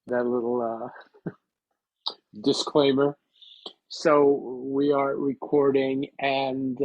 that little disclaimer. So we are recording, and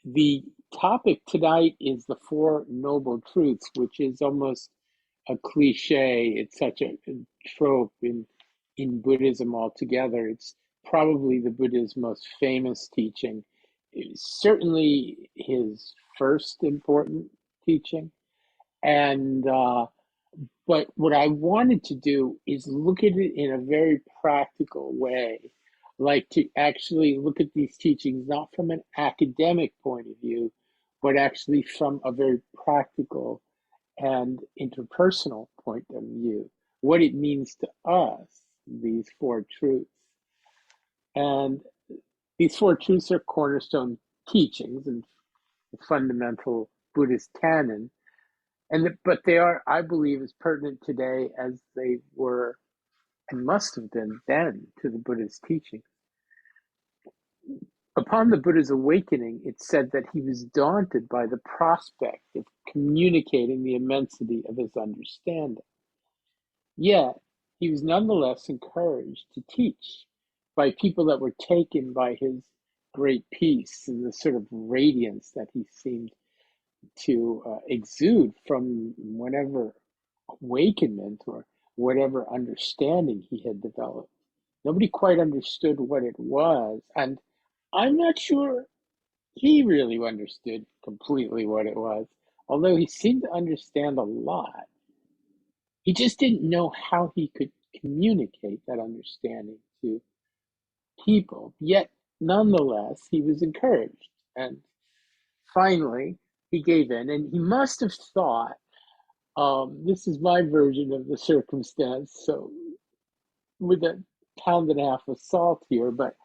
the topic tonight is the Four Noble Truths, which is almost a cliche. It's such a trope in Buddhism altogether. It's probably the Buddha's most famous teaching. It's certainly his first important teaching, and but what I wanted to do is look at it in a very practical way, like to actually look at these teachings not from an academic point of view, but actually from a very practical and interpersonal point of view, what it means to us, these four truths. And these four truths are cornerstone teachings and the fundamental Buddhist canon. But they are, I believe, as pertinent today as they were and must have been then to the Buddha's teaching. Upon the Buddha's awakening, it's said that he was daunted by the prospect of communicating the immensity of his understanding. Yet, he was nonetheless encouraged to teach by people that were taken by his great peace and the sort of radiance that he seemed to exude from whatever awakenment or whatever understanding he had developed. Nobody quite understood what it was, and I'm not sure he really understood completely what it was, although he seemed to understand a lot. He just didn't know how he could communicate that understanding to people. Yet, nonetheless, he was encouraged. And finally, he gave in, and he must have thought, this is my version of the circumstance, so with a pound and a half of salt here, but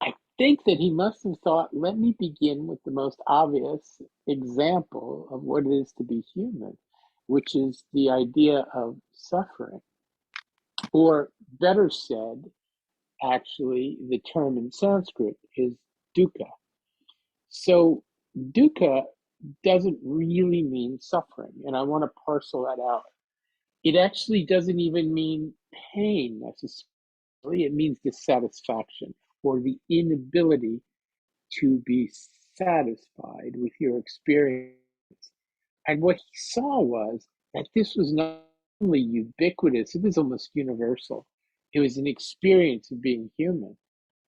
I think that he must have thought, let me begin with the most obvious example of what it is to be human, which is the idea of suffering. Or better said, actually, the term in Sanskrit is dukkha. So dukkha doesn't really mean suffering, and I want to parcel that out. It actually doesn't even mean pain necessarily. It means dissatisfaction or the inability to be satisfied with your experience. And what he saw was that this was not only ubiquitous, it was almost universal. It was an experience of being human,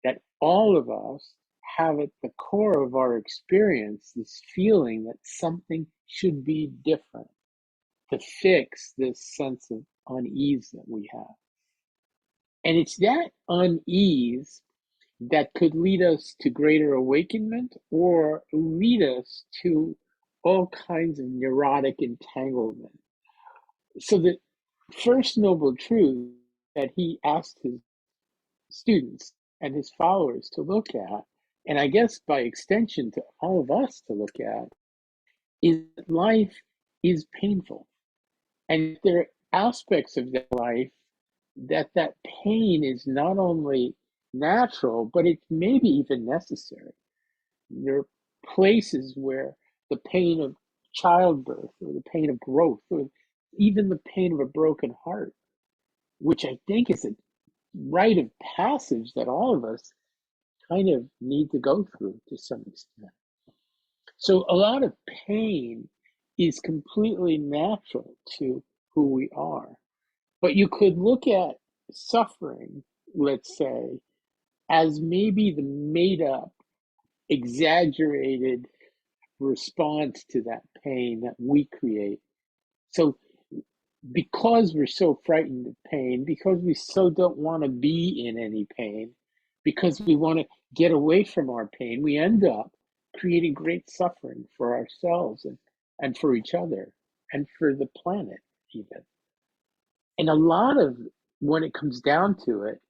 that all of us have at the core of our experience this feeling that something should be different to fix this sense of unease that we have. And it's that unease that could lead us to greater awakenment or lead us to all kinds of neurotic entanglement. So the first noble truth that he asked his students and his followers to look at, and I guess by extension to all of us to look at, is that life is painful. And there are aspects of that life that pain is not only natural, but it's maybe even necessary. There are places where the pain of childbirth or the pain of growth or even the pain of a broken heart, which I think is a rite of passage that all of us kind of need to go through to some extent. So a lot of pain is completely natural to who we are. But you could look at suffering, let's say, as maybe the made up, exaggerated response to that pain that we create. So, because we're so frightened of pain, because we so don't want to be in any pain, because we want to get away from our pain, we end up creating great suffering for ourselves and for each other and for the planet, even. And a lot of, when it comes down to it,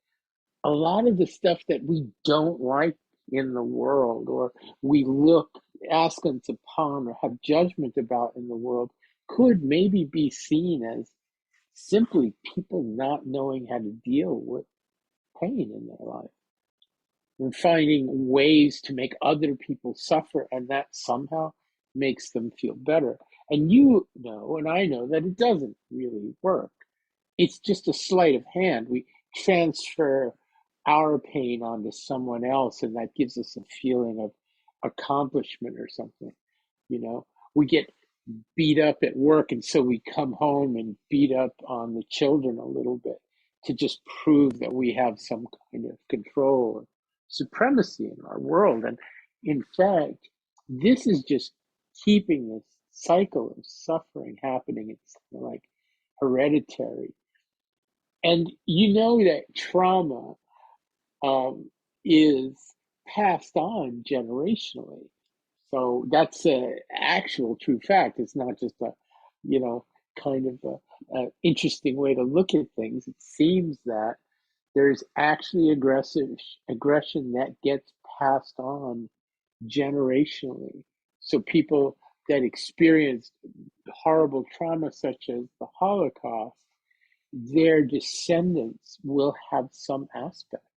a lot of the stuff that we don't like in the world or we look askance upon or have judgment about in the world could maybe be seen as simply people not knowing how to deal with pain in their life and finding ways to make other people suffer, and that somehow makes them feel better. And you know, and I know that it doesn't really work. it's just a sleight of hand. We transfer our pain onto someone else, and that gives us a feeling of accomplishment or something. You know, we get beat up at work, and so we come home and beat up on the children a little bit to just prove that we have some kind of control or supremacy in our world. And in fact, this is just keeping this cycle of suffering happening. It's like hereditary. And you know that trauma is passed on generationally. So that's a actual true fact. It's not just a, you know, kind of a interesting way to look at things. It seems that there's actually aggression that gets passed on generationally. So people that experienced horrible trauma, such as the Holocaust, their descendants will have some aspects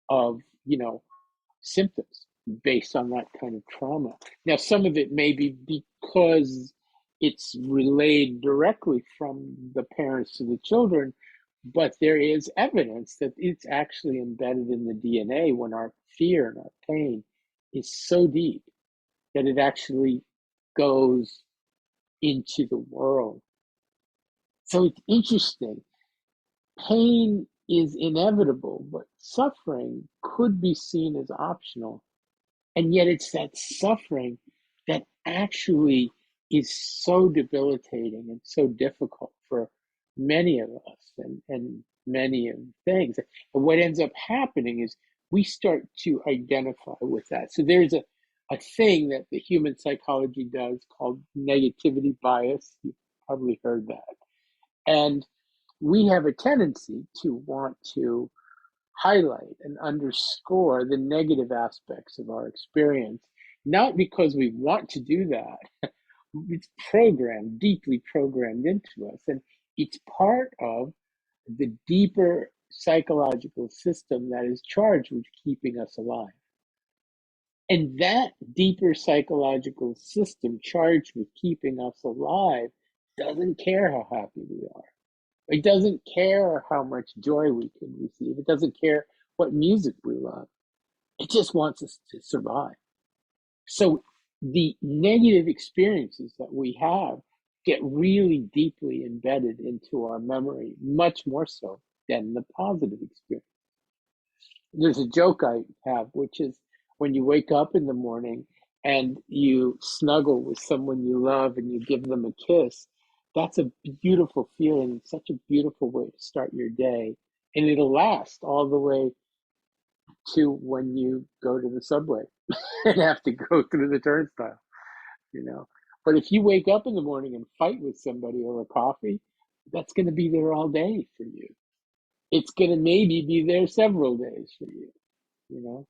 of, symptoms based on that kind of trauma. Now, some of it may be because it's relayed directly from the parents to the children, but there is evidence that it's actually embedded in the DNA when our fear and our pain is so deep that it actually goes into the world. So it's interesting. Pain is inevitable, but suffering could be seen as optional. And yet it's that suffering that actually is so debilitating and so difficult for many of us and many of things. And what ends up happening is we start to identify with that. So there's a thing that the human psychology does called negativity bias. You've probably heard that. And we have a tendency to want to highlight and underscore the negative aspects of our experience, not because we want to do that. It's programmed, deeply programmed into us. And it's part of the deeper psychological system that is charged with keeping us alive. And that deeper psychological system charged with keeping us alive doesn't care how happy we are. It doesn't care how much joy we can receive. It doesn't care what music we love. It just wants us to survive. So the negative experiences that we have get really deeply embedded into our memory, much more so than the positive experience. There's a joke I have, which is when you wake up in the morning and you snuggle with someone you love and you give them a kiss, that's a beautiful feeling. It's such a beautiful way to start your day. And it'll last all the way to when you go to the subway and have to go through the turnstile, you know. But if you wake up in the morning and fight with somebody over coffee, that's going to be there all day for you. It's going to maybe be there several days for you, you know.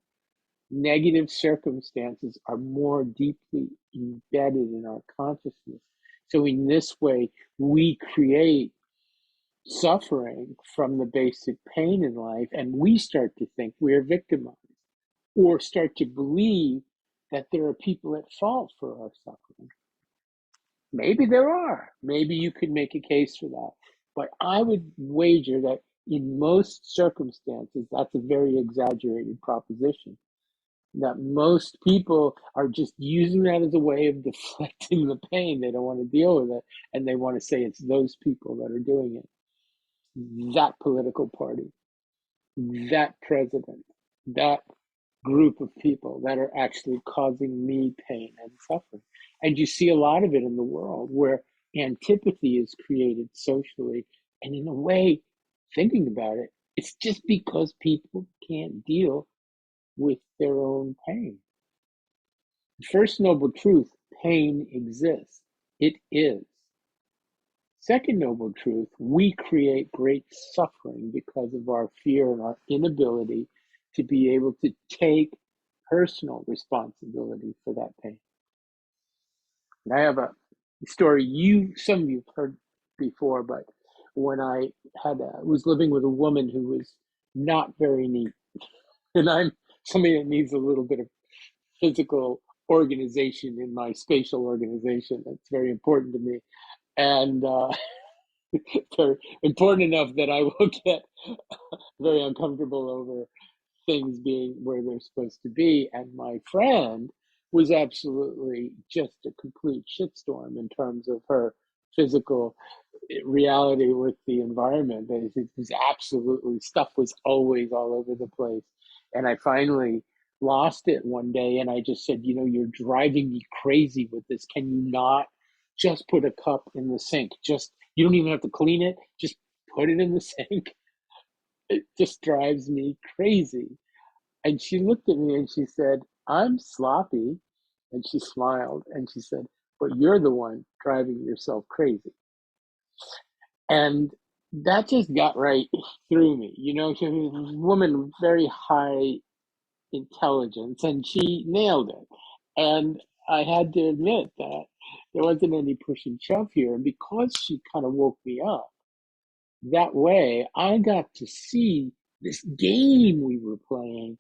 Negative circumstances are more deeply embedded in our consciousness. So in this way, we create suffering from the basic pain in life, and we start to think we're victimized or start to believe that there are people at fault for our suffering. Maybe there are. Maybe you could make a case for that. But I would wager that in most circumstances, that's a very exaggerated proposition. That most people are just using that as a way of deflecting the pain. They don't want to deal with it. And they want to say it's those people that are doing it. That political party, that president, that group of people that are actually causing me pain and suffering. And you see a lot of it in the world where antipathy is created socially. And in a way, thinking about it, it's just because people can't deal with their own pain. First noble truth, pain exists. It is. Second noble truth, we create great suffering because of our fear and our inability to be able to take personal responsibility for that pain. And I have a story some of you've heard before, but when I was living with a woman who was not very neat, and I'm somebody that needs a little bit of physical organization in my spatial organization. That's very important to me. And Very important enough that I will get very uncomfortable over things being where they're supposed to be. And my friend was absolutely just a complete shitstorm in terms of her physical reality with the environment. It was absolutely, stuff was always all over the place. And I finally lost it one day and I just said, you're driving me crazy with this. Can you not just put a cup in the sink? Just, you don't even have to clean it. Just put it in the sink. It just drives me crazy. And she looked at me and she said, I'm sloppy. And she smiled and she said, but you're the one driving yourself crazy. And that just got right through me. She was a woman, very high intelligence, and she nailed it. And I had to admit that there wasn't any push and shove here. And because she kind of woke me up that way, I got to see this game we were playing,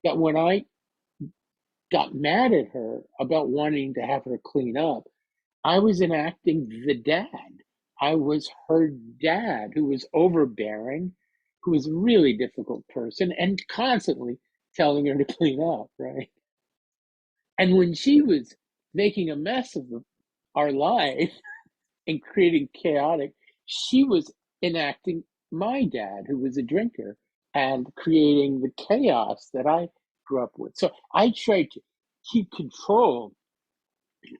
that when I got mad at her about wanting to have her clean up, I was enacting the dad. I was her dad who was overbearing, who was a really difficult person and constantly telling her to clean up, right? And when she was making a mess of our life and creating chaotic, she was enacting my dad, who was a drinker, and creating the chaos that I grew up with. So I tried to keep control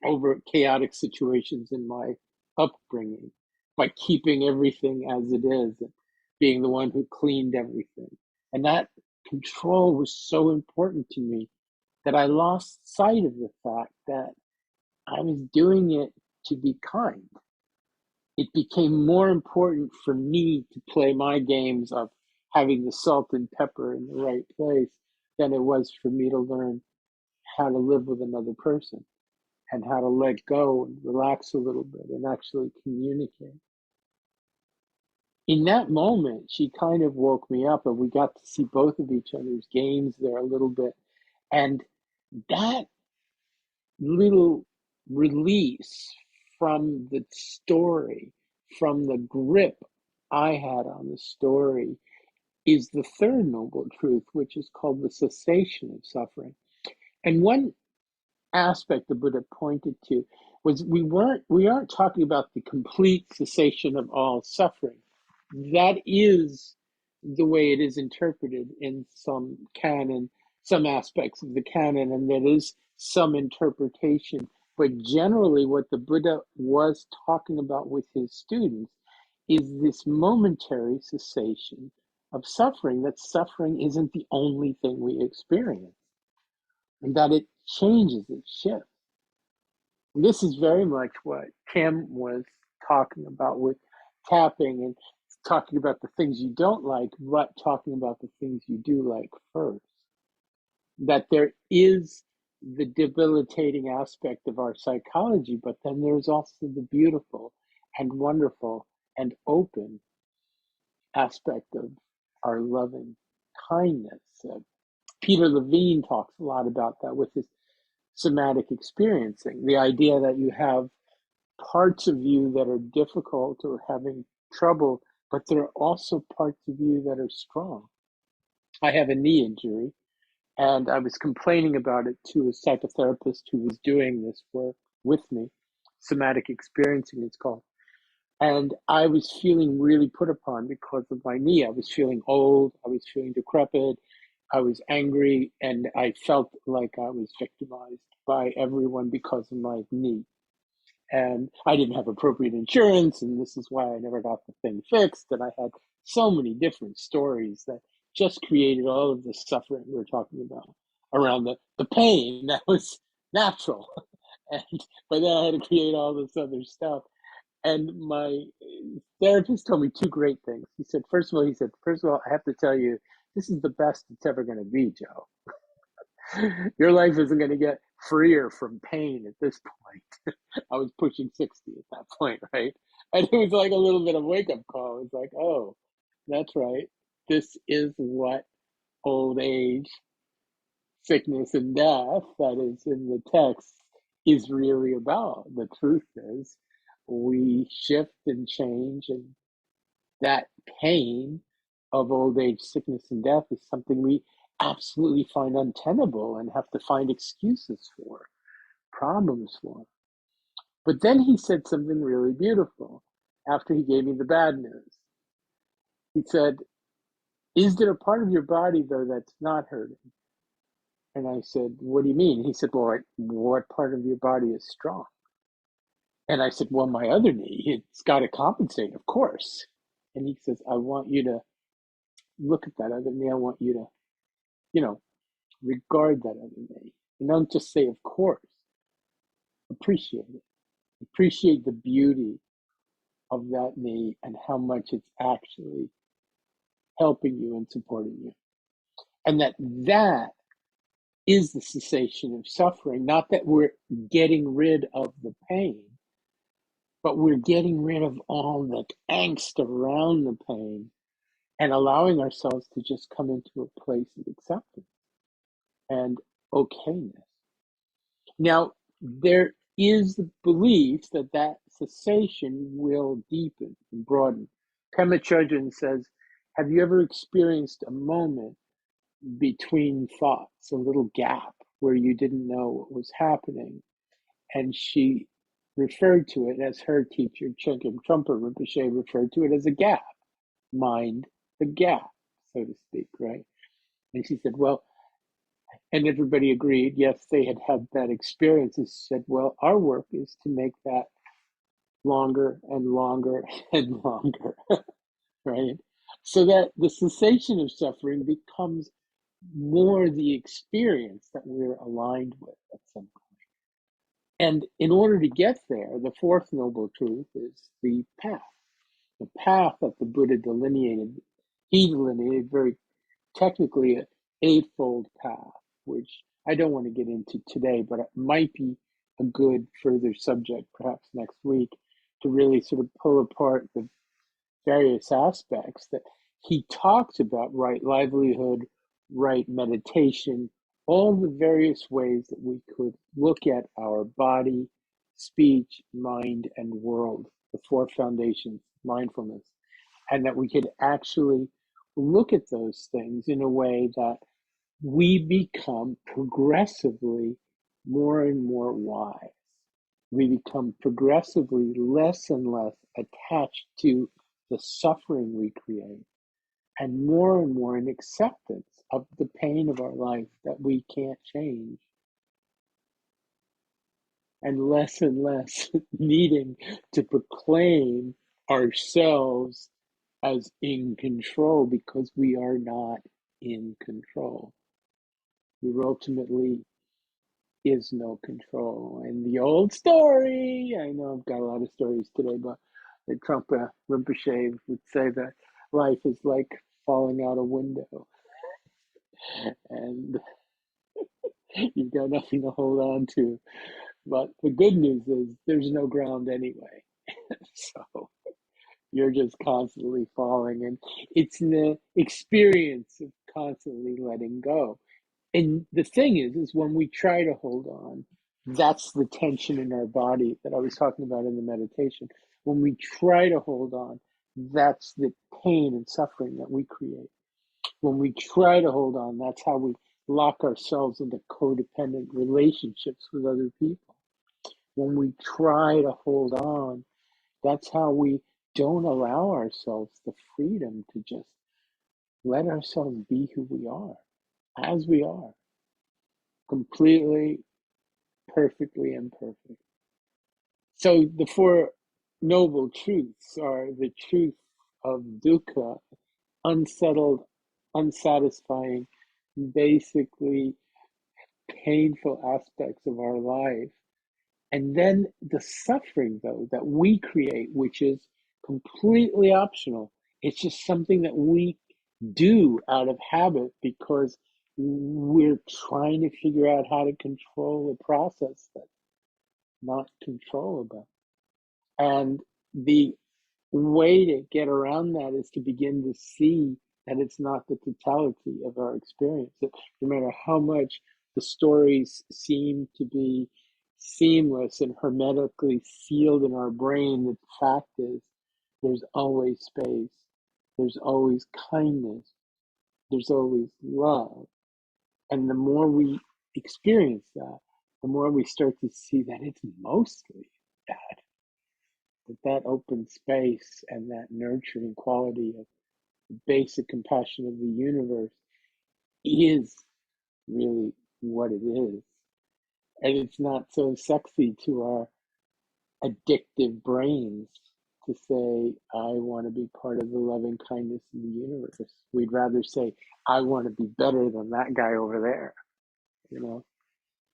over chaotic situations in my upbringing by keeping everything as it is and being the one who cleaned everything. And that control was so important to me that I lost sight of the fact that I was doing it to be kind. It became more important for me to play my games of having the salt and pepper in the right place than it was for me to learn how to live with another person and how to let go and relax a little bit and actually communicate. In that moment, she kind of woke me up and we got to see both of each other's games there a little bit. And that little release from the story, from the grip I had on the story, is the third noble truth, which is called the cessation of suffering. And one aspect the Buddha pointed to was we aren't talking about the complete cessation of all suffering. That is the way it is interpreted in some canon, some aspects of the canon, and there is some interpretation. But generally, what the Buddha was talking about with his students is this momentary cessation of suffering, that suffering isn't the only thing we experience, and that it changes, it shifts. This is very much what Tim was talking about with tapping and talking about the things you don't like, but talking about the things you do like first. That there is the debilitating aspect of our psychology, but then there's also the beautiful and wonderful and open aspect of our loving kindness. Peter Levine talks a lot about that with his somatic experiencing, the idea that you have parts of you that are difficult or having trouble, but there are also parts of you that are strong. I have a knee injury, and I was complaining about it to a psychotherapist who was doing this work with me. Somatic experiencing, it's called. And I was feeling really put upon because of my knee. I was feeling old, I was feeling decrepit, I was angry, and I felt like I was victimized by everyone because of my knee. And I didn't have appropriate insurance, and this is why I never got the thing fixed. And I had so many different stories that just created all of the suffering we were talking about around the pain that was natural. And but then I had to create all this other stuff. And my therapist told me two great things. First of all, I have to tell you, this is the best it's ever going to be, Joe. Your life isn't going to get freer from pain at this point. I was pushing 60 at that point, right? And it was like a little bit of wake up call. It's like, oh, that's right. This is what old age, sickness, and death that is in the text is really about. The truth is, we shift and change, and that pain of old age, sickness, and death is something we absolutely find untenable and have to find excuses for, problems for. But then he said something really beautiful after he gave me the bad news. He said, is there a part of your body, though, that's not hurting? And I said, what do you mean? He said, well, what part of your body is strong? And I said, well, my other knee, it's got to compensate, of course. And he says, I want you to look at that other knee. I want you to, regard that other knee. And don't just say, of course. Appreciate it. Appreciate the beauty of that knee and how much it's actually helping you and supporting you. And that is the cessation of suffering. Not that we're getting rid of the pain, but we're getting rid of all the angst around the pain and allowing ourselves to just come into a place of acceptance and okayness. Now, there is the belief that cessation will deepen and broaden. Pema Chodron says, have you ever experienced a moment between thoughts, a little gap where you didn't know what was happening? And she referred to it as her teacher, Chögyam Trungpa Rinpoche, referred to it as a gap. Mind the gap, so to speak, right? And she said, well, and everybody agreed, yes, they had had that experience. And she said, well, our work is to make that longer and longer and longer, right? So that the cessation of suffering becomes more the experience that we're aligned with at some point. And in order to get there, the fourth noble truth is the path that the Buddha delineated. He delineated very technically an eightfold path, which I don't want to get into today, but it might be a good further subject, perhaps next week, to really sort of pull apart the various aspects that he talks about: right livelihood, right meditation, all the various ways that we could look at our body, speech, mind, and world, the four foundations, mindfulness, and that we could actually look at those things in a way that we become progressively more and more wise. We become progressively less and less attached to the suffering we create, and more in acceptance of the pain of our life that we can't change, and less needing to proclaim ourselves as in control, because we are not in control. There ultimately is no control. And the old story, I know I've got a lot of stories today, but the Trungpa Rinpoche would say that life is like falling out a window and you've got nothing to hold on to. But the good news is there's no ground anyway. So you're just constantly falling, and it's the experience of constantly letting go. And the thing is when we try to hold on, that's the tension in our body that I was talking about in the meditation. When we try to hold on, that's the pain and suffering that we create. When we try to hold on, that's how we lock ourselves into codependent relationships with other people. When we try to hold on, that's how we don't allow ourselves the freedom to just let ourselves be who we are, as we are, completely, perfectly imperfect. So the four noble truths are the truth of dukkha, unsettled, unsatisfying, basically painful aspects of our life. And then the suffering, though, that we create, which is completely optional. It's just something that we do out of habit because we're trying to figure out how to control a process that's not controllable. And the way to get around that is to begin to see that it's not the totality of our experience. That no matter how much the stories seem to be seamless and hermetically sealed in our brain that the fact is there's always space, there's always kindness, there's always love. And the more we experience that, the more we start to see that it's mostly that, that open space and that nurturing quality of the basic compassion of the universe is really what it is. And it's not so sexy to our addictive brains to say, I want to be part of the loving kindness of the universe. We'd rather say, I want to be better than that guy over there. You know,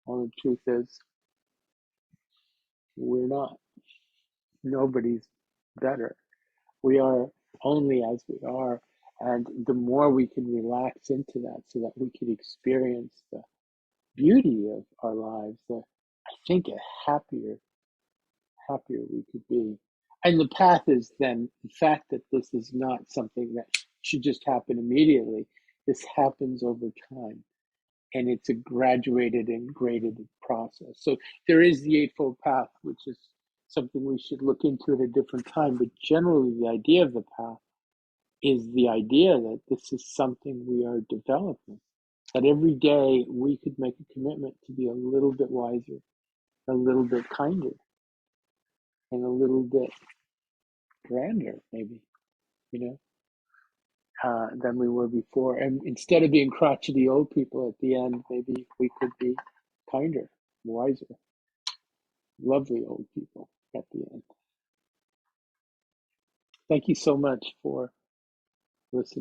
well, the truth is, we're not. Nobody's better. We are only as we are. And the more we can relax into that so that we can experience the beauty of our lives, I think a happier we could be. And the path is then the fact that this is not something that should just happen immediately. This happens over time, and it's a graduated and graded process. So there is the Eightfold Path, which is something we should look into at a different time. But generally, the idea of the path is the idea that this is something we are developing. That every day we could make a commitment to be a little bit wiser, a little bit kinder, and a little bit grander, maybe, than we were before. And instead of being crotchety old people at the end, maybe we could be kinder, wiser, lovely old people at the end. Thank you so much for listening.